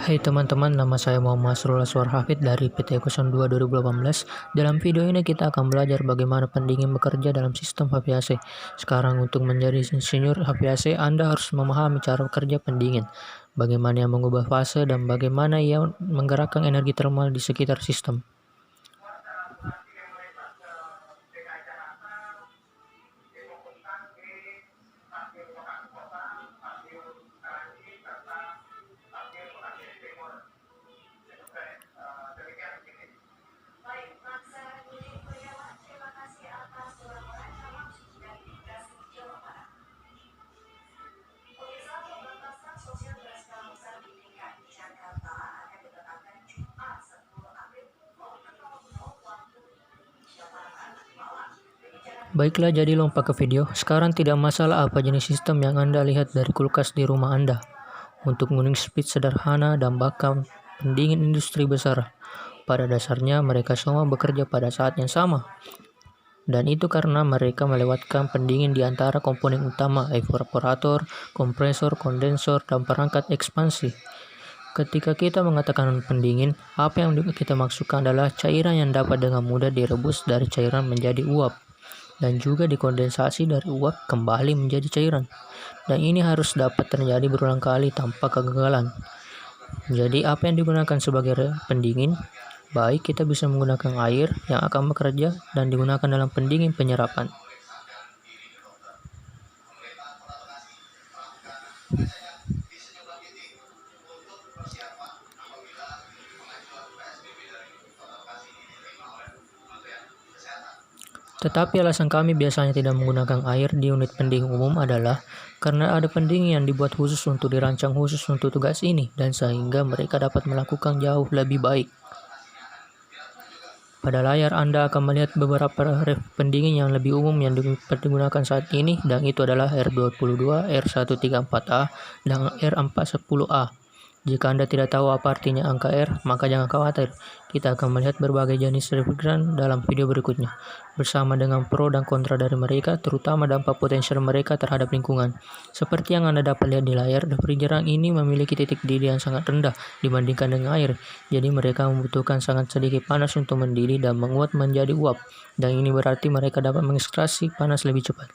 Hai teman-teman, nama saya Muhammad Asrul Aswar Hafid dari PT 02 2018. Dalam video ini kita akan belajar bagaimana pendingin bekerja dalam sistem HVAC. Sekarang untuk menjadi insinyur HVAC, Anda harus memahami cara kerja pendingin, bagaimana ia mengubah fase, dan bagaimana ia menggerakkan energi termal di sekitar sistem. Baiklah, jadi lompat ke video. Sekarang tidak masalah apa jenis sistem yang Anda lihat dari kulkas di rumah Anda. Untuk unit speed sederhana dan bahkan pendingin industri besar, pada dasarnya mereka semua bekerja pada saat yang sama. Dan itu karena mereka melewatkan pendingin di antara komponen utama, evaporator, kompresor, kondensor, dan perangkat ekspansi. Ketika kita mengatakan pendingin, apa yang kita maksudkan adalah cairan yang dapat dengan mudah direbus dari cairan menjadi uap, dan juga dikondensasi dari uap kembali menjadi cairan. Dan ini harus dapat terjadi berulang kali tanpa kegagalan. Jadi apa yang digunakan sebagai pendingin? Baik, kita bisa menggunakan air yang akan bekerja dan digunakan dalam pendingin penyerapan. Tetapi alasan kami biasanya tidak menggunakan air di unit pendingin umum adalah karena ada pendingin yang dibuat khusus untuk dirancang khusus untuk tugas ini, dan sehingga mereka dapat melakukan jauh lebih baik. Pada layar Anda akan melihat beberapa ref pendingin yang lebih umum yang digunakan saat ini, dan itu adalah R22, R134A, dan R410A. Jika Anda tidak tahu apa artinya angka R, maka jangan khawatir. Kita akan melihat berbagai jenis refrigeran dalam video berikutnya, bersama dengan pro dan kontra dari mereka, terutama dampak potensial mereka terhadap lingkungan. Seperti yang Anda dapat lihat di layar, refrigeran ini memiliki titik didih yang sangat rendah dibandingkan dengan air. Jadi mereka membutuhkan sangat sedikit panas untuk mendidih dan menguap menjadi uap, dan ini berarti mereka dapat mengekstraksi panas lebih cepat.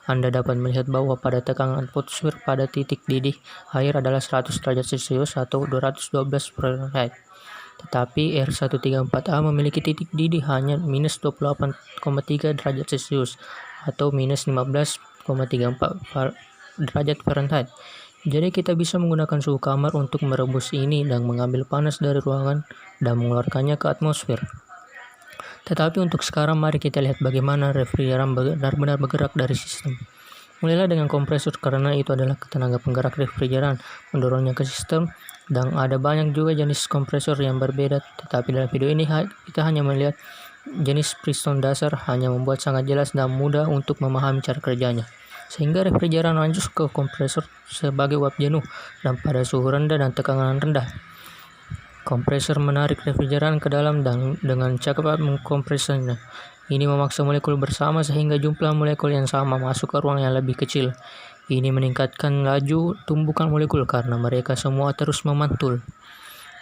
Anda dapat melihat bahwa pada tekanan atmosfer pada titik didih air adalah 100 derajat Celcius atau 212 Fahrenheit. Tetapi R134A memiliki titik didih hanya minus 28,3 derajat Celcius atau minus 15,34 derajat Fahrenheit. Jadi kita bisa menggunakan suhu kamar untuk merebus ini dan mengambil panas dari ruangan dan mengeluarkannya ke atmosfer. Tetapi untuk sekarang mari kita lihat bagaimana refrigeran benar-benar bergerak dari sistem. Mulailah dengan kompresor karena itu adalah tenaga penggerak refrigeran mendorongnya ke sistem, dan ada banyak juga jenis kompresor yang berbeda, tetapi dalam video ini kita hanya melihat jenis piston dasar, hanya membuat sangat jelas dan mudah untuk memahami cara kerjanya. Sehingga refrigeran lanjut ke kompresor sebagai uap jenuh dan pada suhu rendah dan tekanan rendah. Kompresor menarik refrigeran ke dalam dan dengan cepat mengkompresnya. Ini memaksa molekul bersama sehingga jumlah molekul yang sama masuk ke ruang yang lebih kecil. Ini meningkatkan laju tumbukan molekul karena mereka semua terus memantul.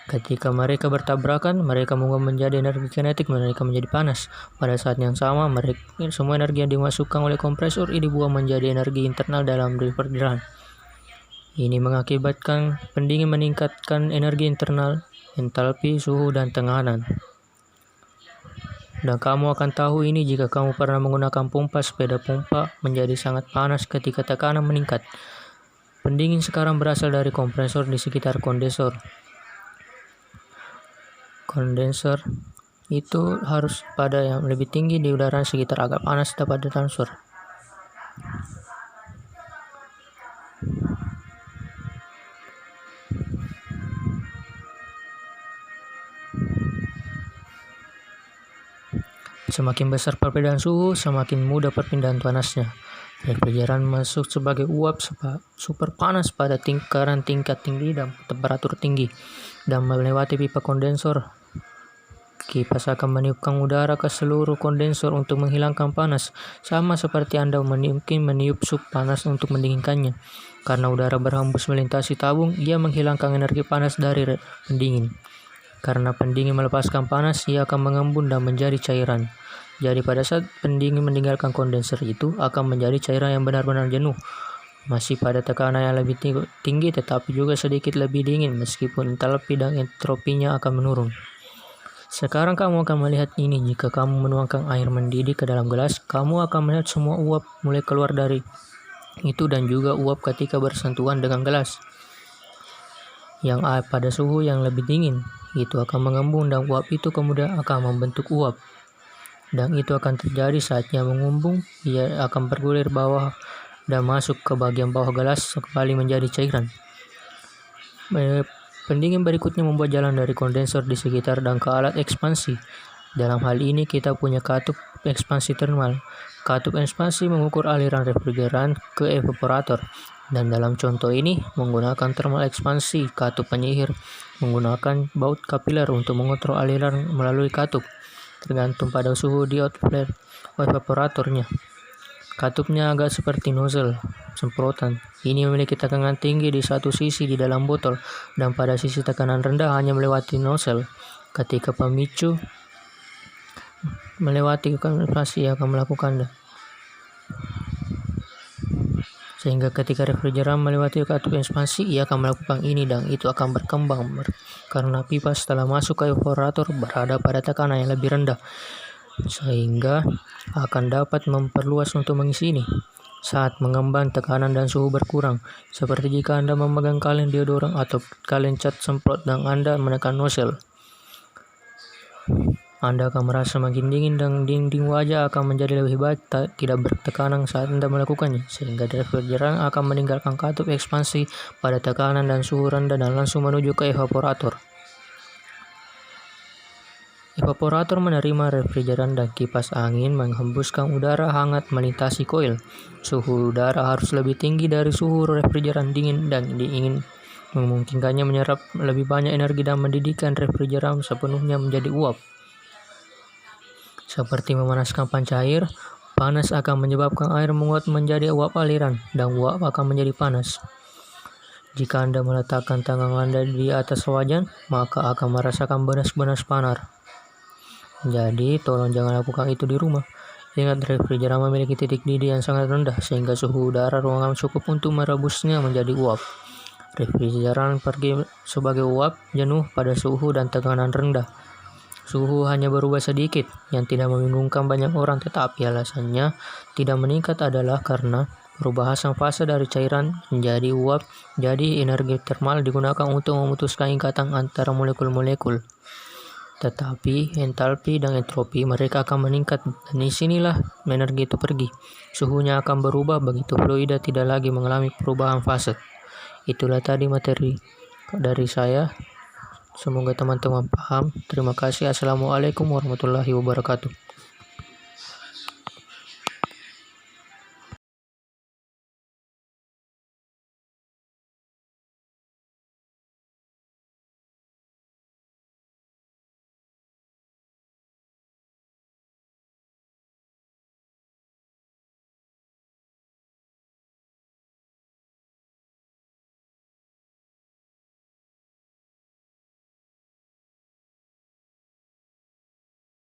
Ketika mereka bertabrakan, mereka mengubah menjadi energi kinetik, mereka menjadi panas. Pada saat yang sama, semua energi yang dimasukkan oleh kompresor ini dibuang menjadi energi internal dalam refrigeran. Ini mengakibatkan pendingin meningkatkan energi internal, entalpi, suhu, dan tekanan. Dan kamu akan tahu ini jika kamu pernah menggunakan pompa sepeda. Pompa menjadi sangat panas ketika tekanan meningkat. Pendingin sekarang berasal dari kompresor di sekitar kondensor. Kondensor itu harus pada yang lebih tinggi di udara sekitar agak panas dapat ditransfer. Semakin besar perbedaan suhu, semakin mudah perpindahan panasnya. Refrigeran masuk sebagai uap super panas pada tingkat tinggi dan temperatur tinggi, dan melewati pipa kondensor Kipas akan meniupkan udara ke seluruh kondensor untuk menghilangkan panas, sama seperti Anda mungkin meniup sup panas untuk mendinginkannya. Karena udara berhembus melintasi tabung, ia menghilangkan energi panas dari pendingin. Karena pendingin melepaskan panas, ia akan mengembun dan menjadi cairan. Jadi pada saat pendingin meninggalkan kondenser itu akan menjadi cairan yang benar-benar jenuh. Masih pada tekanan yang lebih tinggi tetapi juga sedikit lebih dingin meskipun entalpi dan entropinya akan menurun. Sekarang kamu akan melihat ini. Jika kamu menuangkan air mendidih ke dalam gelas, kamu akan melihat semua uap mulai keluar dari itu dan juga uap ketika bersentuhan dengan gelas. Yang pada suhu yang lebih dingin, itu akan mengembung dan uap itu kemudian akan membentuk uap. Dan itu akan terjadi saatnya mengembung, ia akan bergulir bawah dan masuk ke bagian bawah gelas kembali menjadi cairan. Pendingin berikutnya membuat jalan dari kondensor di sekitar dan ke alat ekspansi. Dalam hal ini kita punya katup ekspansi termal. Katup ekspansi mengukur aliran refrigeran ke evaporator. Dan dalam contoh ini menggunakan termal ekspansi. Katup penyihir menggunakan baut kapiler untuk mengontrol aliran melalui katup, tergantung pada suhu di outlet evaporatornya. Katupnya agak seperti nozzle semprotan. Ini memiliki tekanan tinggi di satu sisi di dalam botol dan pada sisi tekanan rendah hanya melewati nozzle. Ketika pemicu melewati konversi akan melakukan sehingga ketika refrigeran melewati katup ekspansi ia akan melakukan ini dan itu akan berkembang karena pipa setelah masuk ke evaporator berada pada tekanan yang lebih rendah sehingga akan dapat memperluas untuk mengisi ini. Saat mengembang, tekanan dan suhu berkurang, seperti jika Anda memegang kaleng deodoran atau kaleng cat semprot dan Anda menekan nozzle. Anda akan merasa makin dingin dan dinding wajah akan menjadi lebih baik, tidak bertekanan saat Anda melakukannya, sehingga refrigeran akan meninggalkan katup ekspansi pada tekanan dan suhu rendah dan langsung menuju ke evaporator. Evaporator menerima refrigeran dan kipas angin menghembuskan udara hangat melintasi koil. Suhu udara harus lebih tinggi dari suhu refrigeran dingin dan ingin memungkinkannya menyerap lebih banyak energi dan mendidihkan refrigeran sepenuhnya menjadi uap. Seperti memanaskan panca air, panas akan menyebabkan air menguap menjadi uap aliran dan uap akan menjadi panas. Jika Anda meletakkan tangan Anda di atas wajan, maka akan merasakan benas-benas panas. Jadi, tolong jangan lakukan itu di rumah. Ingat, refrigeran memiliki titik didih yang sangat rendah, sehingga suhu udara ruangan cukup untuk merebusnya menjadi uap. Refrigeran pergi sebagai uap jenuh pada suhu dan tekanan rendah. Suhu hanya berubah sedikit, yang tidak membingungkan banyak orang, tetapi alasannya tidak meningkat adalah karena perubahan fase dari cairan menjadi uap. Jadi, energi termal digunakan untuk memutuskan ikatan antara molekul-molekul. Tetapi entalpi dan entropi mereka akan meningkat dan disinilah energi itu pergi. Suhunya akan berubah begitu fluida tidak lagi mengalami perubahan fase. Itulah tadi materi dari saya. Semoga teman-teman paham. Terima kasih. Assalamualaikum warahmatullahi wabarakatuh.